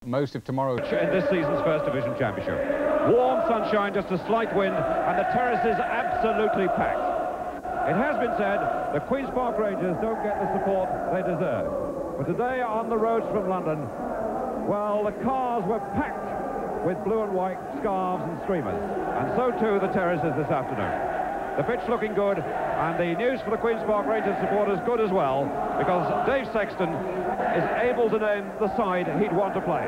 most of tomorrow. In this season's First Division Championship. Warm sunshine, just a slight wind, and the terrace is absolutely packed. It has been said the Queen's Park Rangers don't get the support they deserve. But today on the roads from London, well, the cars were packed with blue and white scarves and streamers. And so too the terraces this afternoon. The pitch looking good, and the news for the Queen's Park Rangers supporters good as well, because Dave Sexton is able to name the side he'd want to play.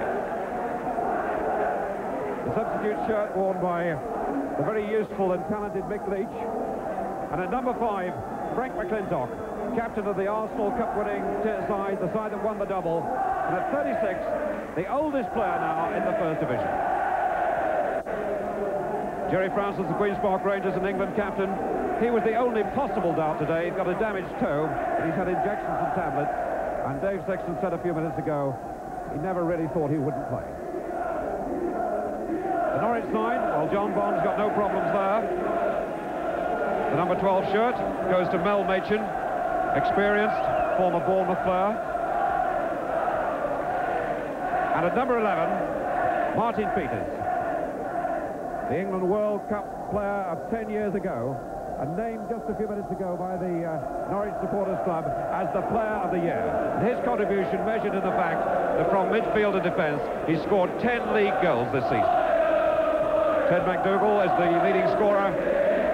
The substitute shirt worn by the very useful and talented Mick Leach. And at number 5, Frank McClintock, captain of the Arsenal Cup-winning side, the side that won the double. And at 36, the oldest player now in the First Division. Jerry Francis, the Queen's Park Rangers and England captain. He was the only possible doubt today. He's got a damaged toe, but he's had injections and tablets. And Dave Sexton said a few minutes ago, he never really thought he wouldn't play. The Norwich side, well, John Bond's got no problems there. The number 12 shirt goes to Mel Machin, experienced former Bournemouth player. And at number 11, Martin Peters, the England World Cup player of 10 years ago, and named just a few minutes ago by the Norwich Supporters Club as the player of the year. And his contribution measured in the fact that from midfield to defence, he scored 10 league goals this season. Ted McDougall is the leading scorer.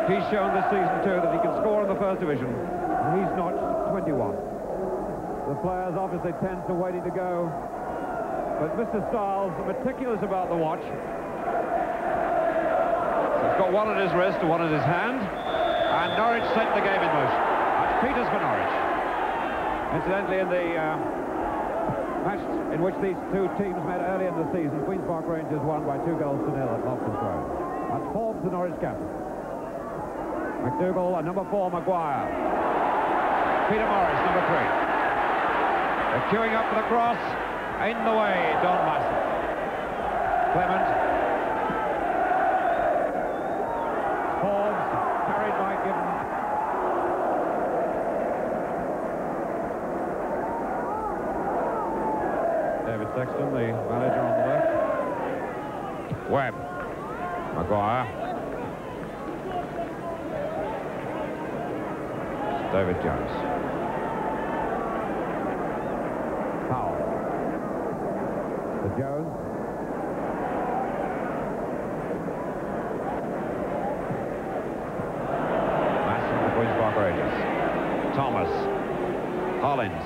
He's shown this season too that he can score in the First Division, and he's notched 21. The players obviously tend to waiting to go, but Mr. Stiles, meticulous about the watch. He's got one at his wrist and one at his hand, and Norwich set the game in motion. That's Peters for Norwich. Incidentally, in the match in which these two teams met early in the season, Queen's Park Rangers won by 2-0 at Loftus Road. That's Forbes, the Norwich captain. McDougall and number 4, Maguire. Peter Morris, number 3. They're queuing up for the cross. In the way, Don Massey. Clement. Forbes, carried by Gibbons. David Sexton, the manager on the left. Webb. Maguire. David Jones. Powell. To Jones. Masson, the Queen's Park Rangers. Thomas. Hollins.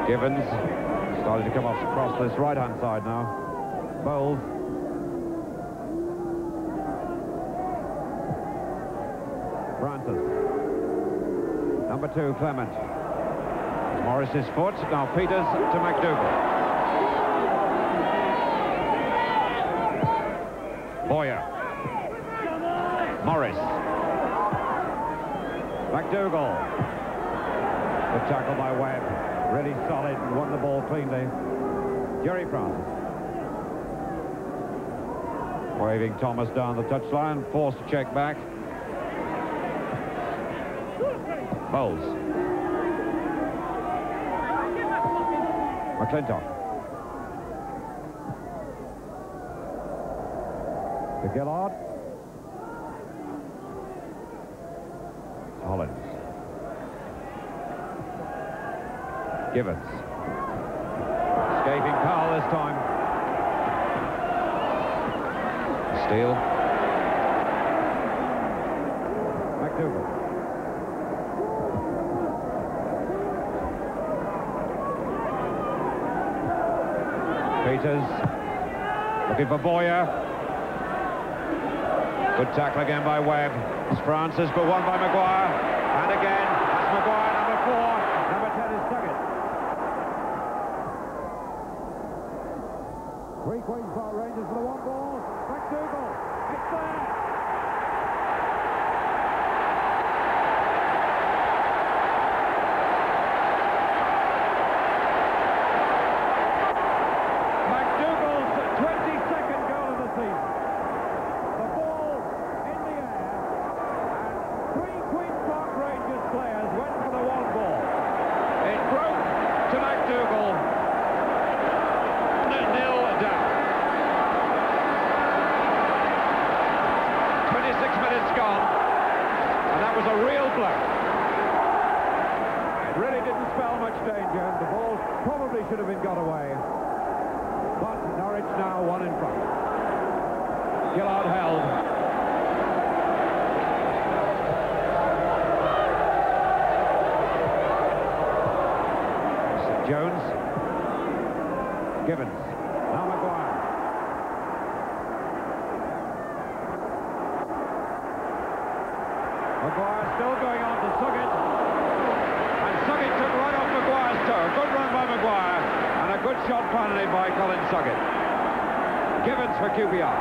Gibbons. Starting to come across this right-hand side now. Bowles. Francis. Number 2, Clement. Morris's foot. Now Peters to McDougall. Boyer. Morris. McDougall. Good tackle by Webb. Really solid and won the ball cleanly. Jerry Francis. Waving Thomas down the touchline. Forced to check back. Bowles. McClintock. To Gillard. Hollins. Gibbons. Escaping Powell this time. Steele. McDougall. Peters looking for Boyer. Good tackle again by Webb. It's Francis, but one by Maguire. And again, that's Maguire, number 4. Number 10 is Tuggett. 3 Queen's Park Rangers for the 1 ball. McDougall. It's there. much danger. The ball probably should have been got away. But Norwich now one in front. Gillard held. Jones. Gibbons. Now Maguire. Maguire still going on to Suggett. And Suggett took right off Maguire's toe. Good run by Maguire. And a good shot finally by Colin Suggett. Gibbons for QPR.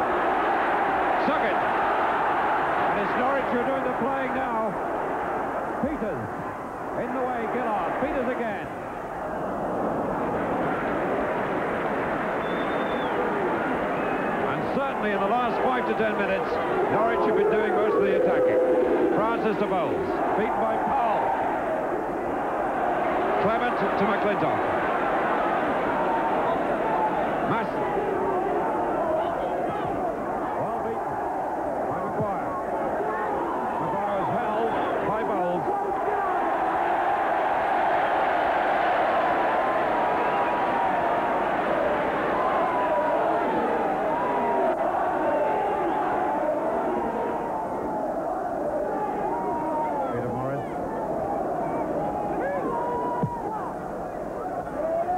Suggett. And it's Norwich who are doing the playing now. Peters. In the way, Gillard. Peters again. Certainly in the last 5 to 10 minutes, Norwich have been doing most of the attacking. Francis to Bowles, beaten by Powell. Clement to McClintock. Masson. Well beaten by Maguire. Maguire was held by Bowles.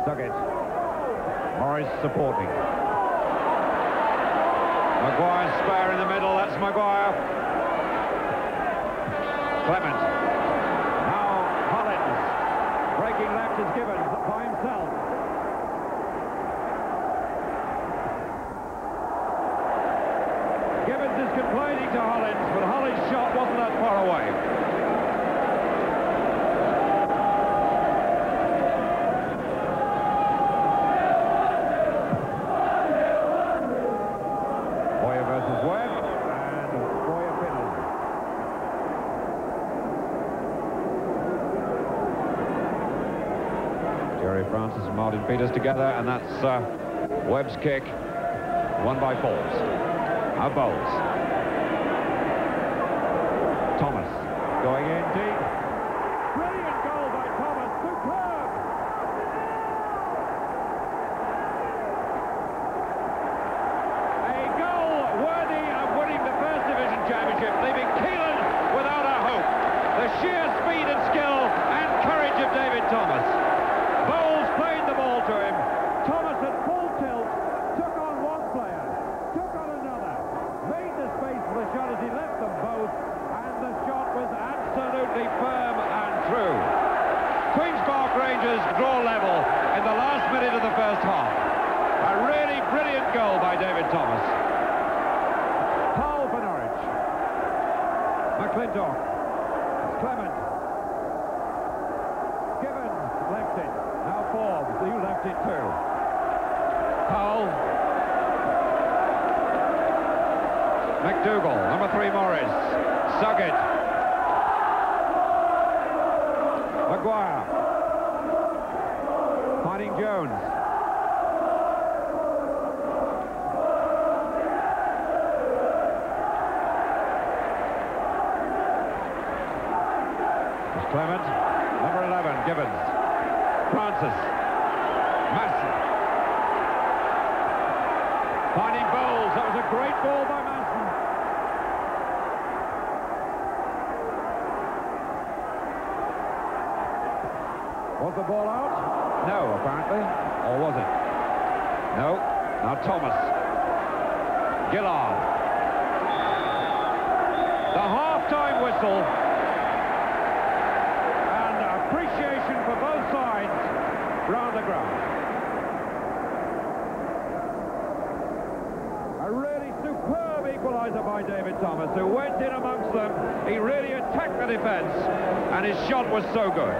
Suggett. Morris supporting. Maguire spare in the middle, that's Maguire. Clement. Now Hollins. Breaking left is Gibbons by himself. Gibbons is complaining to Hollins, but Hollins' shot wasn't that far away. Francis and Martin Peters together, and that's Webb's kick, won by Forbes. Now Bowles. Thomas going in deep. Brilliant goal by Thomas, superb! A goal worthy of winning the First Division Championship, leaving Keelan without a hope. The sheer speed and skill and courage of David Thomas. Bowles played the ball to him. Thomas at full tilt, took on one player, took on another, made the space for the shot as he left them both, and the shot was absolutely firm and true. Queen's Park Rangers draw level in the last minute of the first half. A really brilliant goal by David Thomas. Powell for Norwich. McClintock. It's Clement. Gibbons left it. Now Forbes, you left it too. Powell. McDougall, number 3 Morris. Suggett. Maguire. Finding Jones. It's Clement. Number 11, Gibbons. Francis. Masson. Finding Bowles. That was a great ball by Masson. Was the ball out? No, apparently. Or was it? No. Now Thomas. Gillard. The half-time whistle. And appreciation for both sides round the ground. A really superb equaliser by David Thomas, who went in amongst them. He really attacked the defence, and his shot was so good.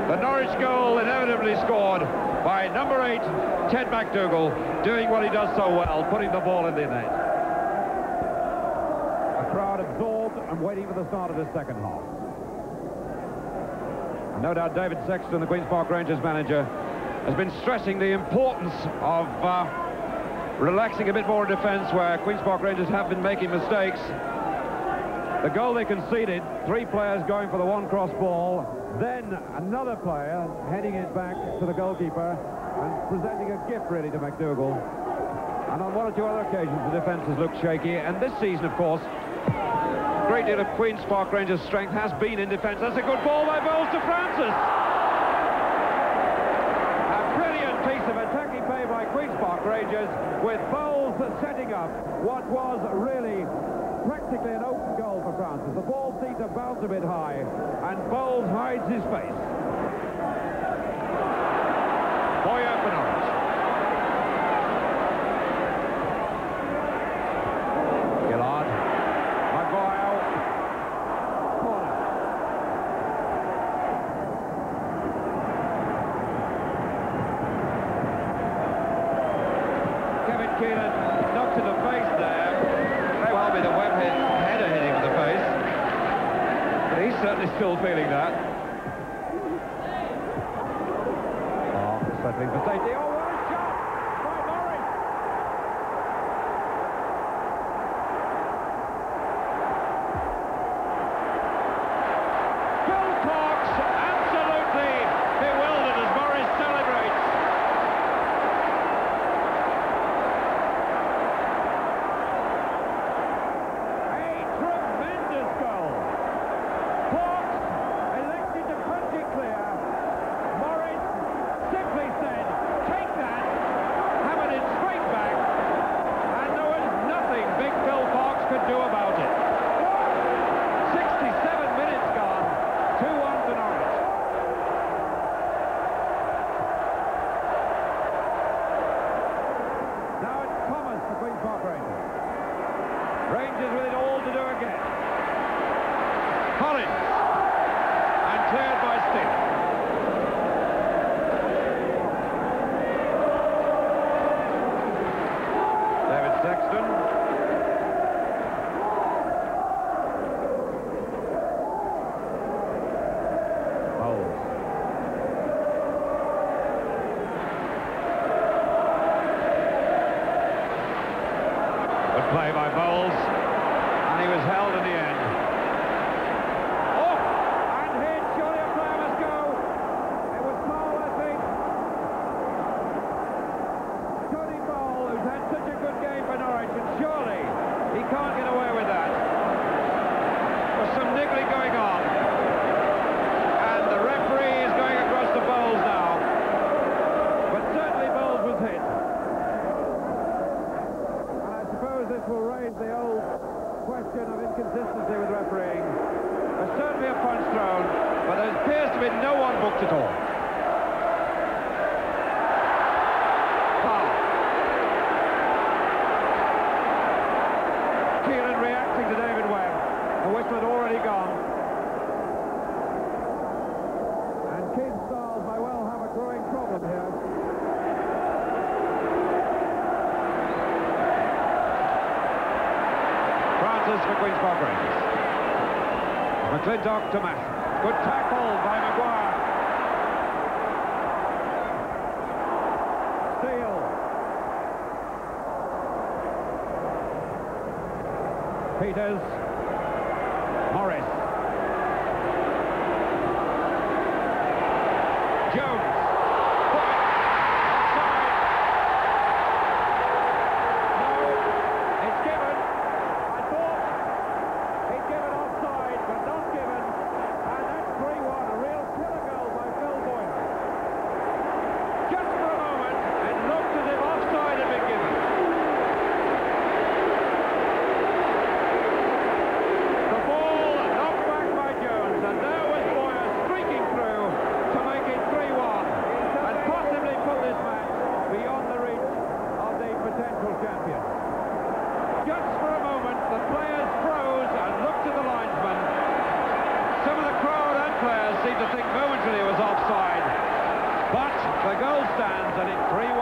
The Norwich goal inevitably scored by number 8, Ted McDougall, doing what he does so well, putting the ball in the net. A crowd absorbed and waiting for the start of the second half. And no doubt David Sexton, the Queen's Park Rangers manager, has been stressing the importance of relaxing a bit more in defence where Queen's Park Rangers have been making mistakes. The goal they conceded, 3 players going for the one cross ball, Then another player heading it back to the goalkeeper and presenting a gift really to McDougall. And on one or two other occasions the defence has looked shaky, and this season of course a great deal of Queen's Park Rangers' strength has been in defence. That's a good ball by Bowles to Francis. A brilliant piece of attacking play by Queen's Park Rangers, with Bowles setting up what was really practically an open goal for Francis. The ball seemed to bounce a bit high, and Bowles hides his face. Boyer for Norwich. Gillard. Maguire. Corner. Kevin Keelan knocked to the face there. May well be the header hitting with the face. But he's certainly still feeling that. Settling for safety. Oh, what a shot by Norwich! Bill Cox absolutely bewildered as Morris celebrates. A tremendous goal. Cox elected to punch it clear. Morris simply said, take that, hammered it straight back, and there was nothing big Phil Parkes could do about it. 67 minutes gone, 2-1 to Norwich. Now it's Thomas for Queen's Park Rangers. Rangers with it all to do again. Collins, and cleared by Steele. Sexton. Bowles. Good play by Bowles, and he was held in the end. Oh! And hit, surely a player must go. It was foul, I think. Tony Bowles, who's had such a good game for Norwich, and surely he can't get away with that. There's some niggling going on, and the referee is going across to Bowles now, but certainly Bowles was hit. And I suppose this will raise the old question of inconsistency with refereeing. There's certainly a punch thrown, but there appears to be no one booked at all. Keelan reacting to David Webb. The whistle had already gone. And Keith Styles may well have a growing problem here. Francis for Queen's Park Rangers. McClintock to Matt. Good tackle by Maguire. Steele. Peters. Morris. Jones. Offside. No, it's given. I thought he'd given offside, but not given. And that's 3-1. A real killer goal by Phil Boyer. Just for a moment, it looked as if offside had been given. The ball knocked back by Jones, and there was Boyer streaking through to make it 3-1, and possibly put this match beyond the reach of the potential champion. Just for a moment, the players froze and looked at the linesman. Some of the crowd and players seemed to think momentarily it was offside, but the goal stands, and it's 3-1.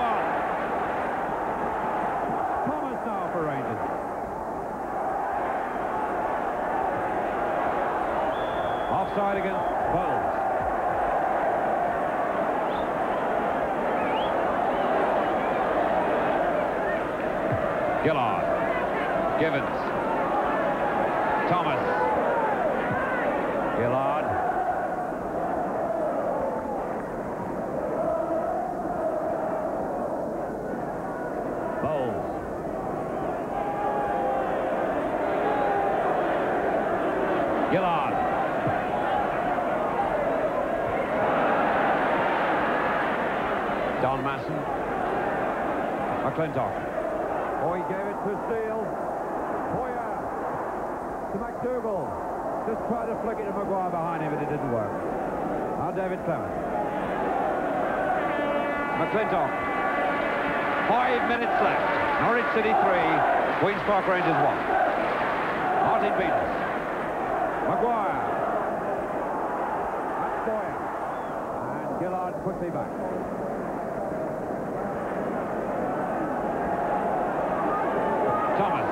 Thomas now for Rangers. Offside against Bowles. Gillard. Givens. Thomas. Gillard. Don Masson. McClintock. Oh, he gave it to Steele. Hoyer to McDougall. Just tried to flick it to Maguire behind him, but it didn't work. Now David Clement. McClintock. 5 minutes left. Norwich City 3, Queen's Park Rangers 1. Martin Peters. Maguire. That's Boyer. And Gillard quickly back. Thomas.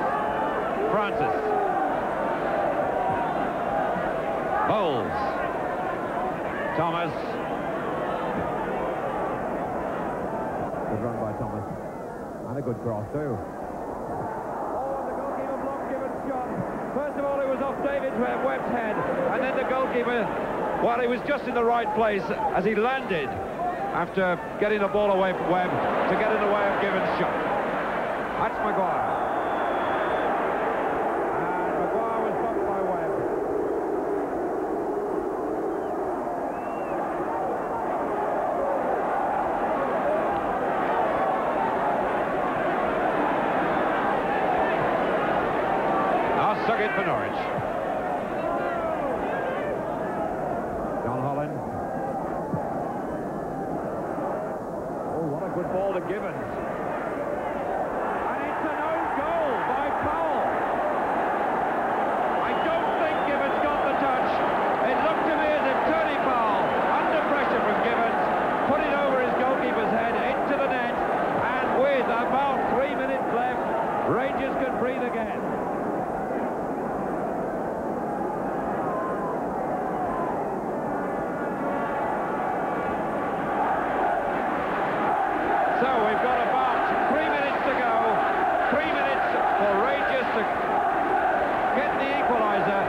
Francis. Bowles. Thomas. Good run by Thomas. And a good cross too. Oh, the goalkeeper blocked Gibbons' shot. First of all, it was off David Webb's head. And then the goalkeeper, well, he was just in the right place as he landed after getting the ball away from Webb to get in the way of Gibbons' shot. That's Maguire. Stuck it for Norwich. John Holland. Oh, what a good ball to Gibbons. And it's an own goal by Powell. I don't think Gibbons got the touch. It looked to me as if Tony Powell, under pressure from Gibbons, put it over his goalkeeper's head into the net. And with about 3 minutes left, Rangers can breathe again. So we've got about 3 minutes to go. 3 minutes for Rangers to get the equaliser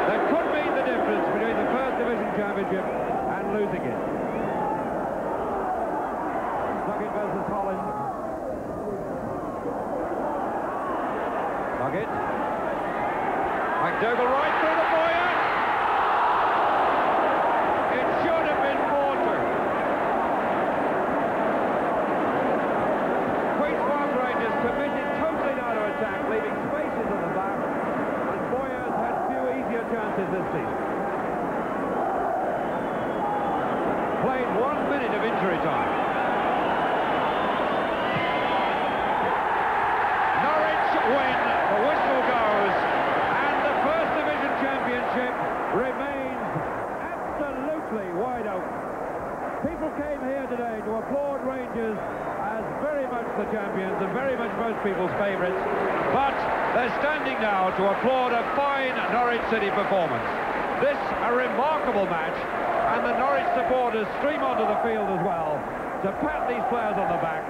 that could mean the difference between the First Division Championship and losing it. Duggett versus Holland. Duggett. McDougall right through the Boyer. It should have been Porter. Committed totally now to attack, leaving spaces on the back, and Boyer's had few easier chances this season. Played 1 minute of injury time. Norwich win, the whistle goes, and the First Division Championship remains absolutely wide open. People came here today to applaud Rangers as very much the champions and very much most people's favourites, but they're standing now to applaud a fine Norwich City performance. This a remarkable match, and the Norwich supporters stream onto the field as well to pat these players on the back,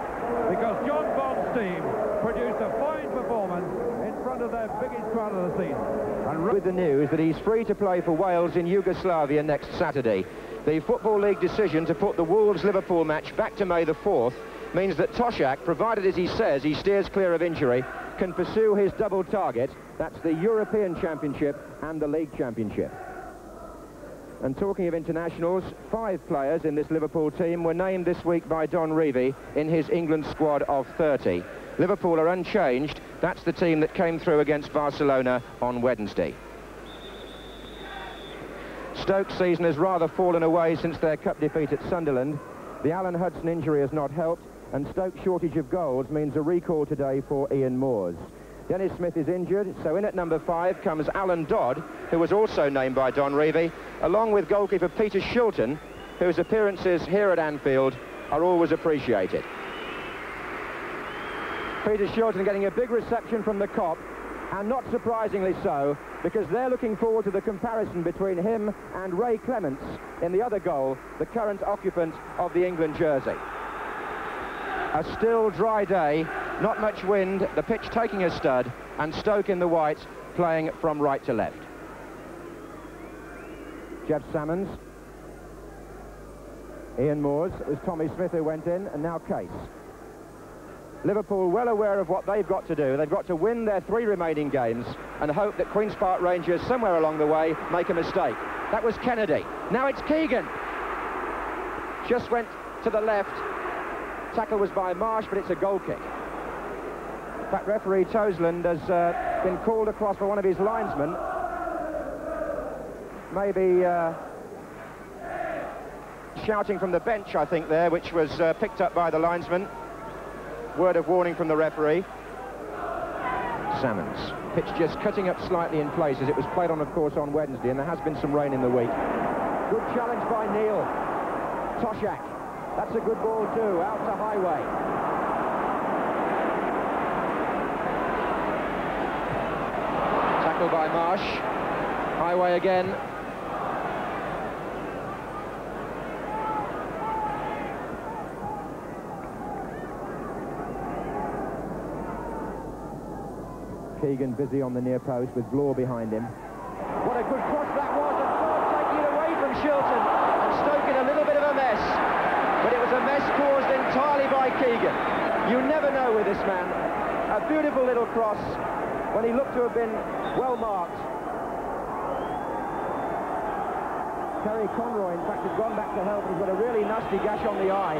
because John Bond's team produced a fine performance in front of their biggest crowd of the season. And with the news that he's free to play for Wales in Yugoslavia next Saturday. The Football League decision to put the Wolves-Liverpool match back to May the 4th means that Toshak, provided as he says he steers clear of injury, can pursue his double target. That's the European Championship and the League Championship. And talking of internationals, 5 players in this Liverpool team were named this week by Don Revie in his England squad of 30. Liverpool are unchanged. That's the team that came through against Barcelona on Wednesday. Stoke's season has rather fallen away since their cup defeat at Sunderland. The Alan Hudson injury has not helped, and Stoke's shortage of goals means a recall today for Ian Moores. Dennis Smith is injured, so in at number 5 comes Alan Dodd, who was also named by Don Revie, along with goalkeeper Peter Shilton, whose appearances here at Anfield are always appreciated. Peter Shilton getting a big reception from the Kop, and not surprisingly so, because they're looking forward to the comparison between him and Ray Clements in the other goal, the current occupant of the England jersey. A still, dry day, not much wind, the pitch taking a stud, and Stoke in the white playing from right to left. Jeff Salmons. Ian Moores. It was Tommy Smith who went in, and now Case. Liverpool well aware of what they've got to do. They've got to win their 3 remaining games and hope that Queen's Park Rangers somewhere along the way make a mistake. That was Kennedy. Now it's Keegan. Just went to the left Tackle was by Marsh, but it's a goal kick. In fact, referee Toseland has been called across for one of his linesmen. Maybe shouting from the bench, I think, there, which was picked up by the linesman. Word of warning from the referee. Salmons. Pitch just cutting up slightly in places. It was played on, of course, on Wednesday, and there has been some rain in the week. Good challenge by Neil. Toshak. That's a good ball, too. Out to Highway. Tackle by Marsh. Highway again. Keegan busy on the near post with Blore behind him. What a good cross that was, and Ford taking it away from Shilton, and Stoke in a little bit of a mess. But it was a mess caused entirely by Keegan. You never know with this man. A beautiful little cross when he looked to have been well marked. Terry Conroy, in fact, had gone back to help. He's got a really nasty gash on the eye.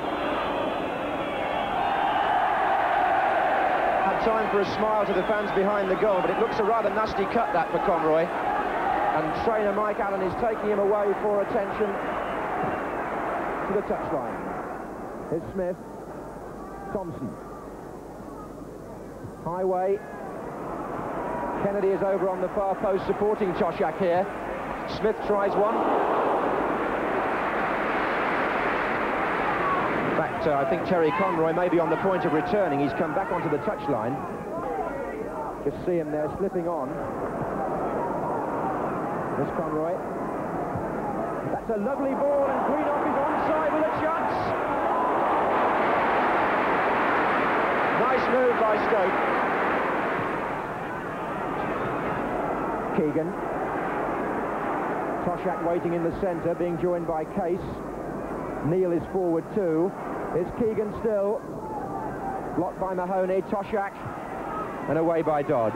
Time for a smile to the fans behind the goal, but it looks a rather nasty cut, that, for Conroy. And trainer Mike Allen is taking him away for attention to the touchline. Here's Smith. Thompson. Highway. Kennedy is over on the far post supporting Toshak here. Smith tries one. I think Terry Conroy may be on the point of returning. He's come back onto the touchline. Just see him there slipping on. There's Conroy. That's a lovely ball, and Greenock is onside with a chance. Nice move by Stoke. Keegan. Toshak waiting in the centre, being joined by Case. Neil is forward too. Here's Keegan still. Blocked by Mahoney. Toshak. And away by Dodd.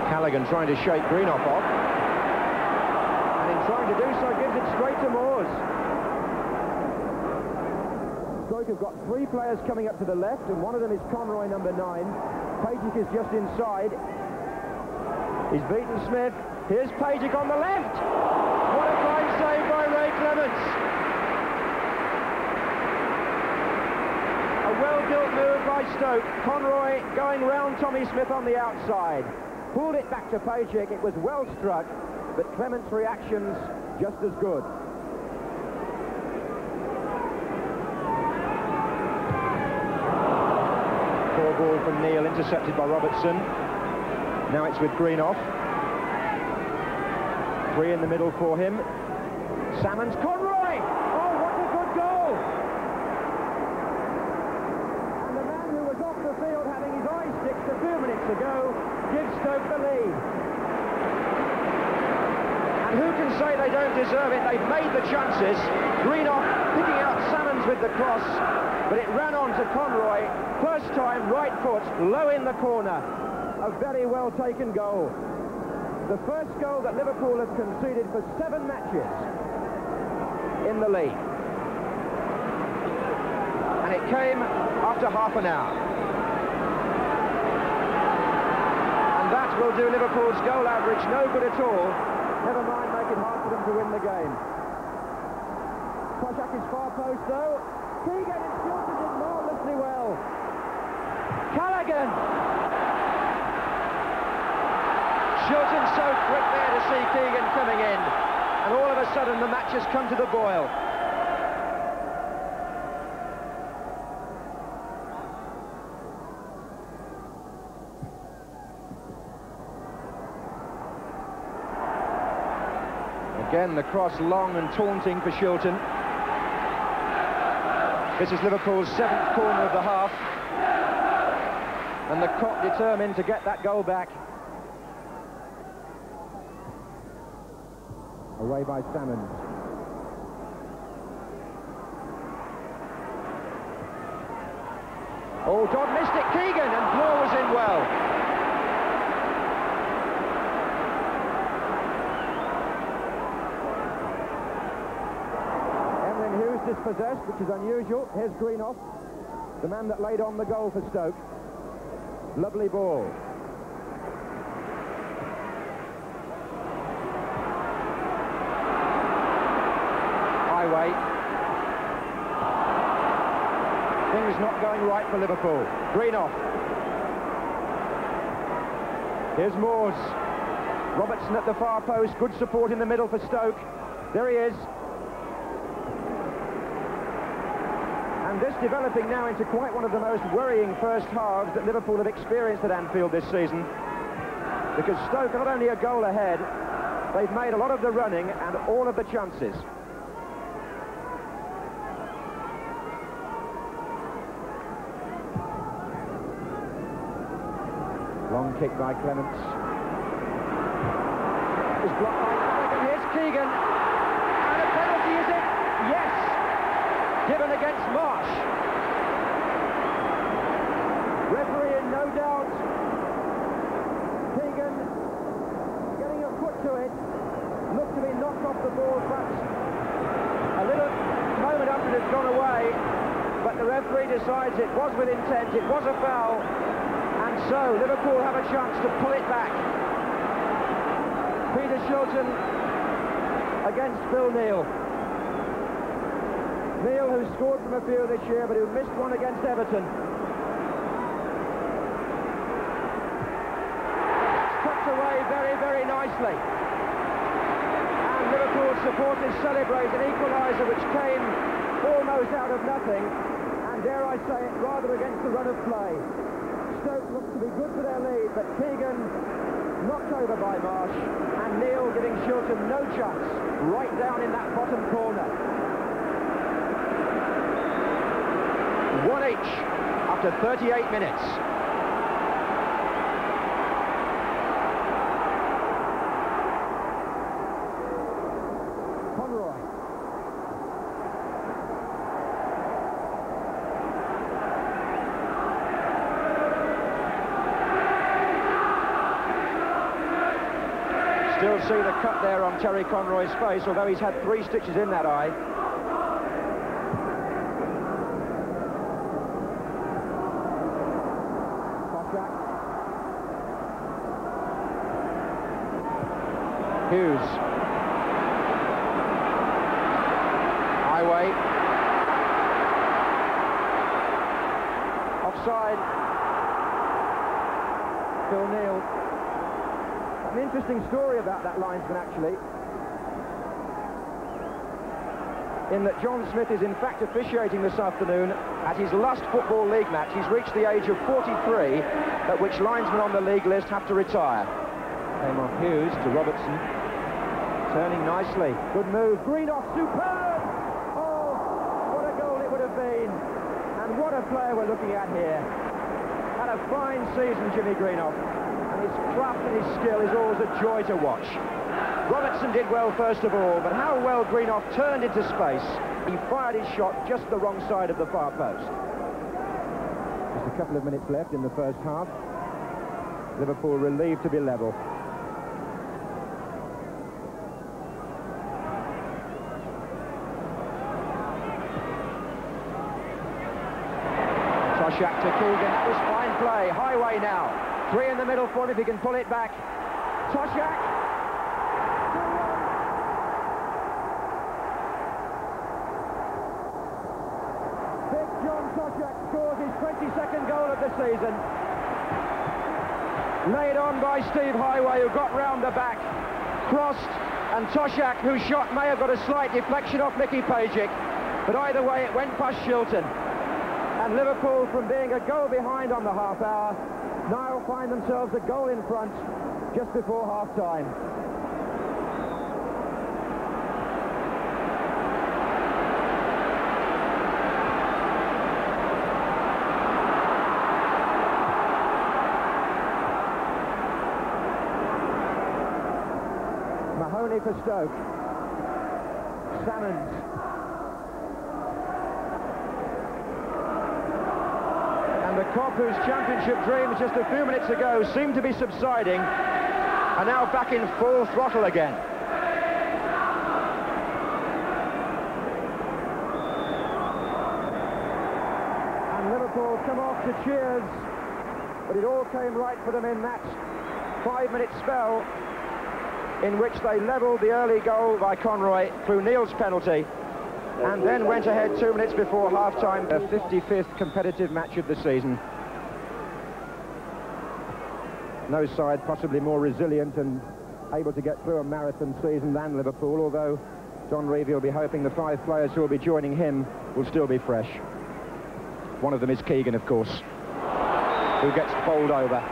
Callaghan trying to shake Greenock off. And in trying to do so, gives it straight to Moores. Stoke have got three players coming up to the left, and one of them is Conroy, number 9. Pajic is just inside. He's beaten Smith. Here's Pajic on the left. What a fine save by Ray Clements. A well-built move by Stoke. Conroy going round Tommy Smith on the outside. Pulled it back to Pajic. It was well struck, but Clements' reactions just as good. Poor ball from Neil, intercepted by Robertson. Now it's with Greenock. 3 in the middle for him. Salmons, Conroy! Oh, what a good goal! And the man who was off the field having his eyes fixed a few minutes ago gives Stoke the lead. And who can say they don't deserve it? They've made the chances. Greenock picking out Salmons with the cross, but it ran on to Conroy. First time, right foot, low in the corner. A very well taken goal. The first goal that Liverpool have conceded for 7 matches in the league. And it came after half an hour. And that will do Liverpool's goal average no good at all. Never mind, make it hard for them to win the game. Toshak is far post though. Keegan is shooting it marvellously well. Callaghan! Shilton's so quick there to see Keegan coming in, and all of a sudden the match has come to the boil. Again, the cross long and taunting for Shilton. This is Liverpool's 7th corner of the half, and the Cop determined to get that goal back. Away by Salmons. Oh, Dodd missed it. Keegan, and Blore was in well. dispossessed, which is unusual. Here's Greenough, the man that laid on the goal for Stoke. Lovely ball. Highway. Things not going right for Liverpool. Greenough. Here's Moores. Robertson at the far post. Good support in the middle for Stoke. There he is. And this developing now into quite one of the most worrying first halves that Liverpool have experienced at Anfield this season. Because Stoke are not only a goal ahead, they've made a lot of the running and all of the chances. Long kick by Clements. It's blocked by Madigan. Here's Keegan. And a penalty, is it? Yes. Given against Marsh. Referee in no doubt. Keegan getting a foot to it. Looked to be knocked off the ball, perhaps a little moment after it had gone away. But the referee decides it was with intent, it was a foul. And so Liverpool have a chance to pull it back. Peter Shilton against Phil Neal. Neal, who scored from a few this year, but who missed one against Everton. Tucked away very, very nicely. And Liverpool supporters celebrate an equaliser which came almost out of nothing. And dare I say it, rather against the run of play. Stoke looks to be good for their lead, but Keegan knocked over by Marsh, and Neal giving Shilton no chance, right down in that bottom corner. One each after 38 minutes. Conroy. Still see the cut there on Terry Conroy's face, although he's had 3 stitches in that eye. Hughes. Highway. Offside. Phil Neal. An interesting story about that linesman, actually, in that John Smith is in fact officiating this afternoon at his last Football League match. He's reached the age of 43, at which linesmen on the league list have to retire. Came off Hughes to Robertson. Turning nicely. Good move. Greenough, superb! Oh, what a goal it would have been. And what a player we're looking at here. Had a fine season, Jimmy Greenough. And his craft and his skill is always a joy to watch. Robertson did well first of all, but how well Greenough turned into space. He fired his shot just the wrong side of the far post. Just a couple of minutes left in the first half. Liverpool relieved to be level. Toshak to Keegan. That was fine play. Highway now. 3 in the middle for him if he can pull it back. Toshak. Big John Toshak scores his 22nd goal of the season. Laid on by Steve Highway, who got round the back. Crossed, and Toshak, whose shot may have got a slight deflection off Nicky Pajic, but either way it went past Shilton. And Liverpool, from being a goal behind on the half hour, now find themselves a goal in front just before half-time. Mahoney for Stoke. Salmons. The Kop, whose championship dreams just a few minutes ago seemed to be subsiding, are now back in full throttle again. all come off to cheers, but it all came right for them in that 5-minute spell in which they levelled the early goal by Conroy through Neil's penalty, and then went ahead 2 minutes before half-time. Their 55th competitive match of the season. No side possibly more resilient and able to get through a marathon season than Liverpool, although Don Revie will be hoping the 5 players who will be joining him will still be fresh. One of them is Keegan, of course, who gets bowled over.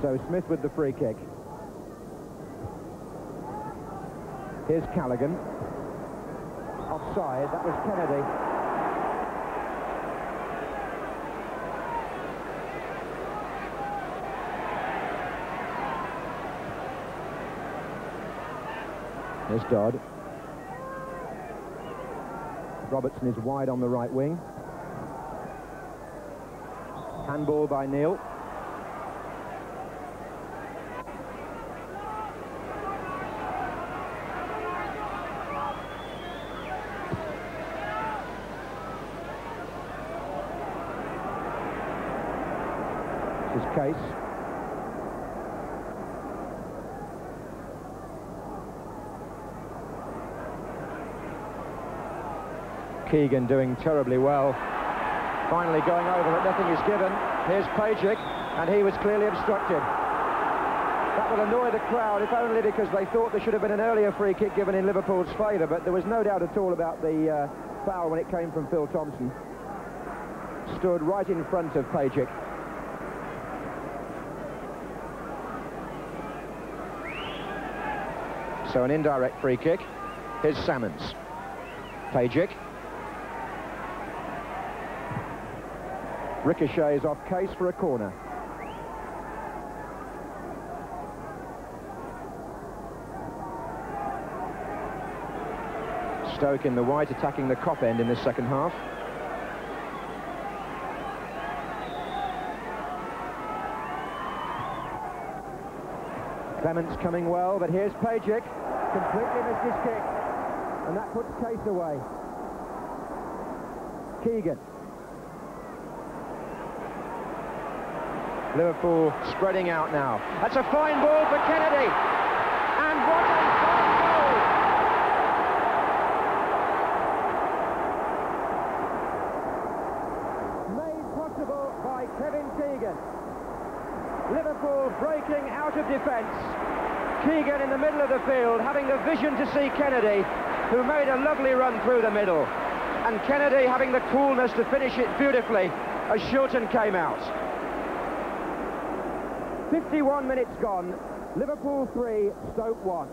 So Smith with the free kick. Here's Callaghan. Offside, that was Kennedy. There's Dodd. Robertson is wide on the right wing. Handball by Neil. This is Case. Keegan doing terribly well. Finally going over, but nothing is given. Here's Pajic, and he was clearly obstructed. That will annoy the crowd, if only because they thought there should have been an earlier free kick given in Liverpool's favour, but there was no doubt at all about the foul when it came from Phil Thompson. Stood right in front of Pajic. So an indirect free kick. Here's Salmons. Pajic. Ricochets off Case for a corner. Stoke in the white attacking the Kop end in the second half. Clements coming well, but here's Pajic. Completely missed his kick, and that puts Case away. Keegan. Liverpool spreading out now. That's a fine ball for Kennedy. And what a fine goal! Made possible by Kevin Keegan. Liverpool breaking out of defence. Keegan in the middle of the field, having the vision to see Kennedy, who made a lovely run through the middle. And Kennedy having the coolness to finish it beautifully as Shilton came out. 51 minutes gone, Liverpool 3, Stoke 1.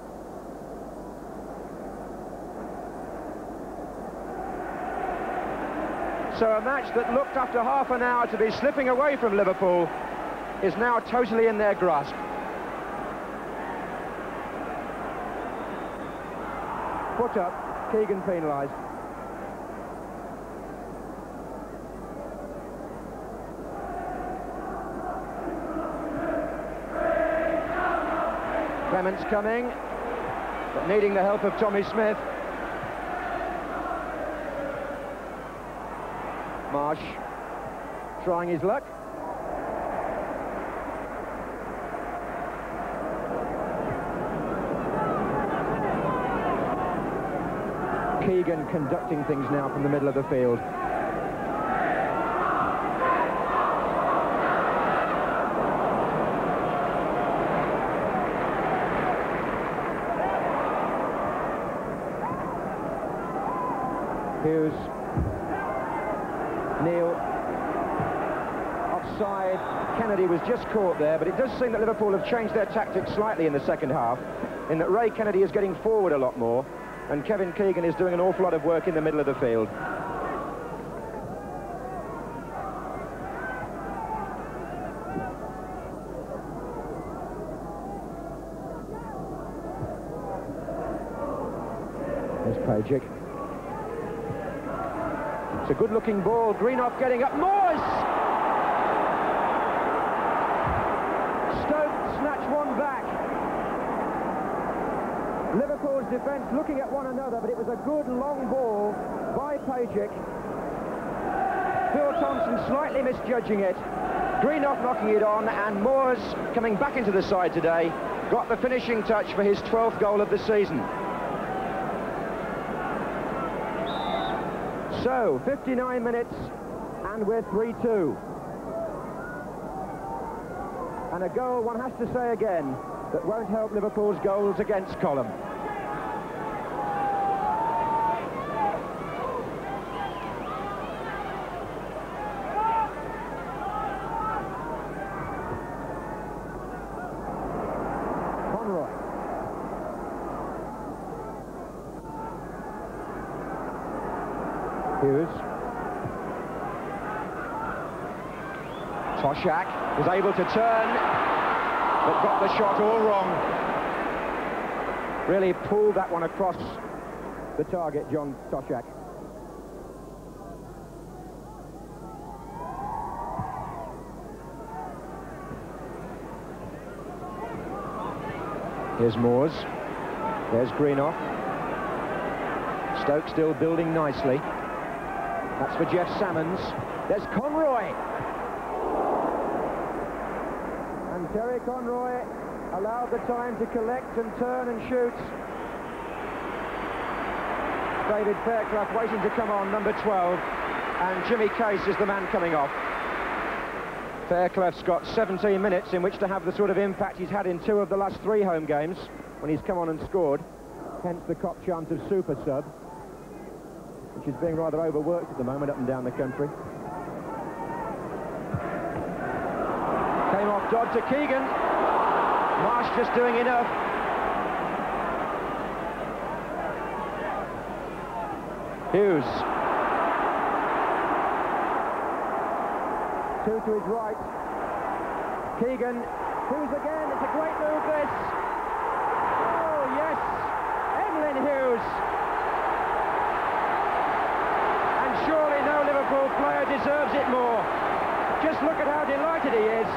So a match that looked after half an hour to be slipping away from Liverpool is now totally in their grasp. Foot up, Keegan penalised. Clements coming, but needing the help of Tommy Smith. Marsh trying his luck. Keegan conducting things now from the middle of the field. Hughes. Neil. Offside. Kennedy was just caught there, but it does seem that Liverpool have changed their tactics slightly in the second half, in that Ray Kennedy is getting forward a lot more, and Kevin Keegan is doing an awful lot of work in the middle of the field. There's Pajic. It's a good-looking ball. Greenough getting up. Moores! Stoke snatch one back. Liverpool Liverpool's defence looking at one another, but it was a good long ball by Pajic. Phil Thompson slightly misjudging it. Greenough knocking it on, and Moores, coming back into the side today, got the finishing touch for his 12th goal of the season. So, 59 minutes, and we're 3-2. And a goal, one has to say again, that won't help Liverpool's goals against column. Conroy. Hughes. Toshak was able to turn, but got the shot all wrong. Really pulled that one across the target, John Toshak. Here's Moores. There's Greenough. Stoke still building nicely. That's for Jeff Salmons. There's Conroy. And Terry Conroy allowed the time to collect and turn and shoot. David Fairclough waiting to come on, number 12. And Jimmy Case is the man coming off. Fairclough's got 17 minutes in which to have the sort of impact he's had in 2 of the last 3 home games, when he's come on and scored. Hence the cop chant of super sub, which is being rather overworked at the moment up and down the country. Came off Dodd to Keegan. Marsh just doing enough. Hughes. 2 to his right. Keegan. Hughes again. It's a great move, this. Oh, yes. Emlyn Hughes. And surely no Liverpool player deserves it more. Just look at how delighted he is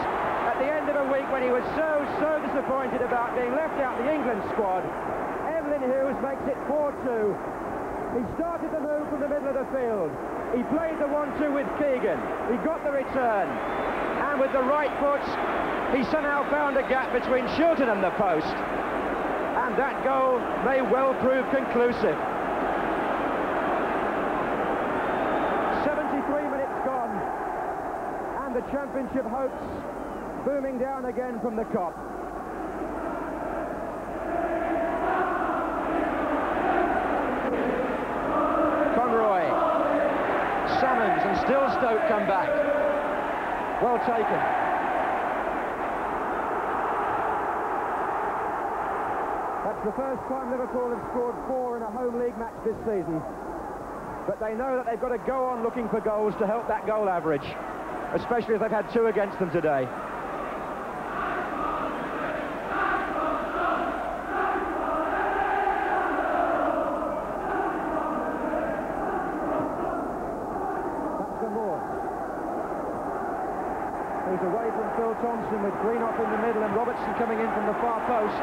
at the end of a week when he was so disappointed about being left out the England squad. Emlyn Hughes makes it 4-2. He started the move from the middle of the field. He played the 1-2 with Keegan. He got the return. And with the right foot, he somehow found a gap between Shilton and the post. And that goal may well prove conclusive. 73 minutes gone. And the championship hopes booming down again from the Kop. Conroy. Salmons, and still Stoke come back. Well taken. That's the first time Liverpool have scored 4 in a home league match this season. But they know that they've got to go on looking for goals to help that goal average, especially as they've had 2 against them today. Who's away from Phil Thompson with Greenough in the middle and Robertson coming in from the far post.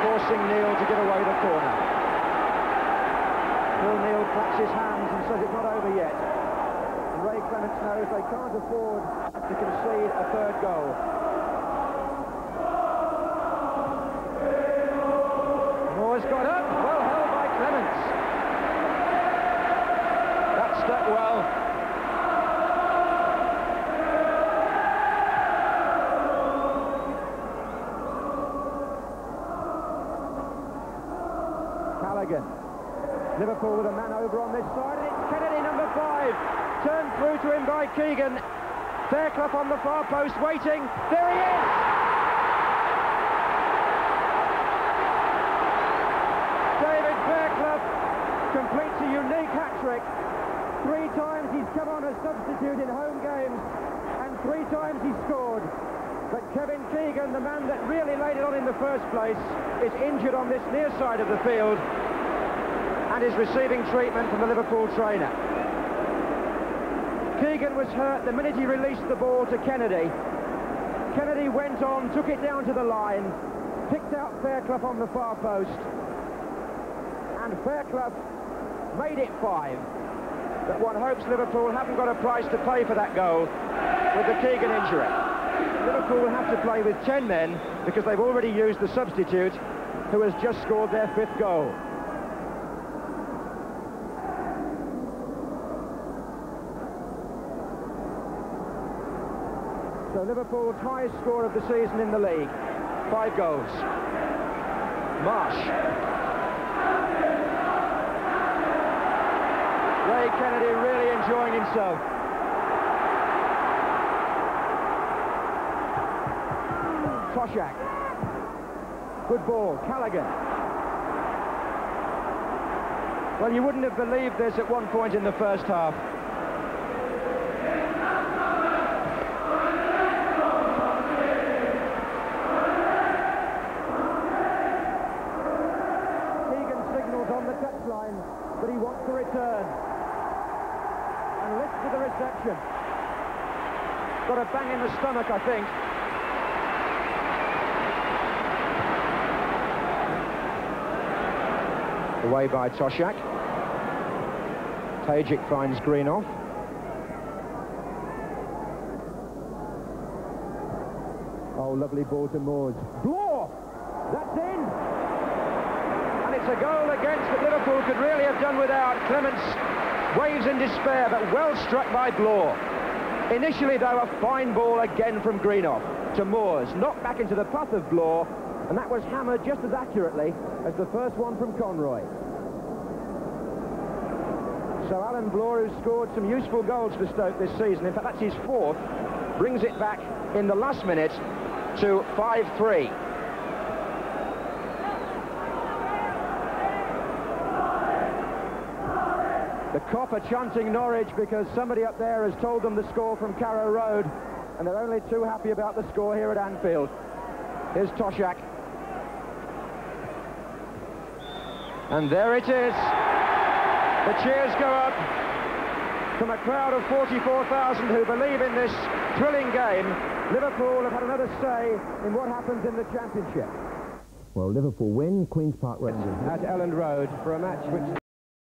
Forcing Neil to give away the corner. Phil Neil claps his hands and says it's not over yet. And Ray Clements knows they can't afford to concede a 3rd goal. Moore's got up, well held by Clements. That stuck well. Liverpool with a man over on this side, and it's Kennedy, number 5, turned through to him by Keegan. Fairclough on the far post, waiting. There he is! David Fairclough completes a unique hat-trick. 3 times he's come on as substitute in home games, and 3 times he scored. But Kevin Keegan, the man that really laid it on in the first place, is injured on this near side of the field and is receiving treatment from the Liverpool trainer. Keegan was hurt the minute he released the ball to Kennedy. Kennedy went on, took it down to the line, picked out Fairclough on the far post, and Fairclough made it 5. But one hopes Liverpool haven't got a price to pay for that goal with the Keegan injury. Liverpool will have to play with 10 men because they've already used the substitute who has just scored their 5th goal. So Liverpool's highest score of the season in the league, 5 goals. Marsh. Ray Kennedy really enjoying himself. Toshak. Good ball. Callaghan. Well, you wouldn't have believed this at one point in the first half. On the touchline, but he wants to return and lifts to the reception. Got a bang in the stomach, I think. Away by Toshak. Tajic finds Greenoff. Oh, lovely ball to Moores. Bloor! That's in! It's a goal against that Liverpool could really have done without. Clements waves in despair, but well struck by Bloor. Initially, though, a fine ball again from Greenoff to Moores, knocked back into the path of Bloor, and that was hammered just as accurately as the first one from Conroy. So Alan Bloor, who's scored some useful goals for Stoke this season, in fact that's his 4th, brings it back in the last minute to 5-3. The Cop are chanting Norwich because somebody up there has told them the score from Carrow Road, and they're only too happy about the score here at Anfield. Here's Toshak. And there it is. The cheers go up from a crowd of 44,000 who believe in this thrilling game. Liverpool have had another say in what happens in the Championship. Well, Liverpool win, Queen's Park Rangers at Elland Road for a match which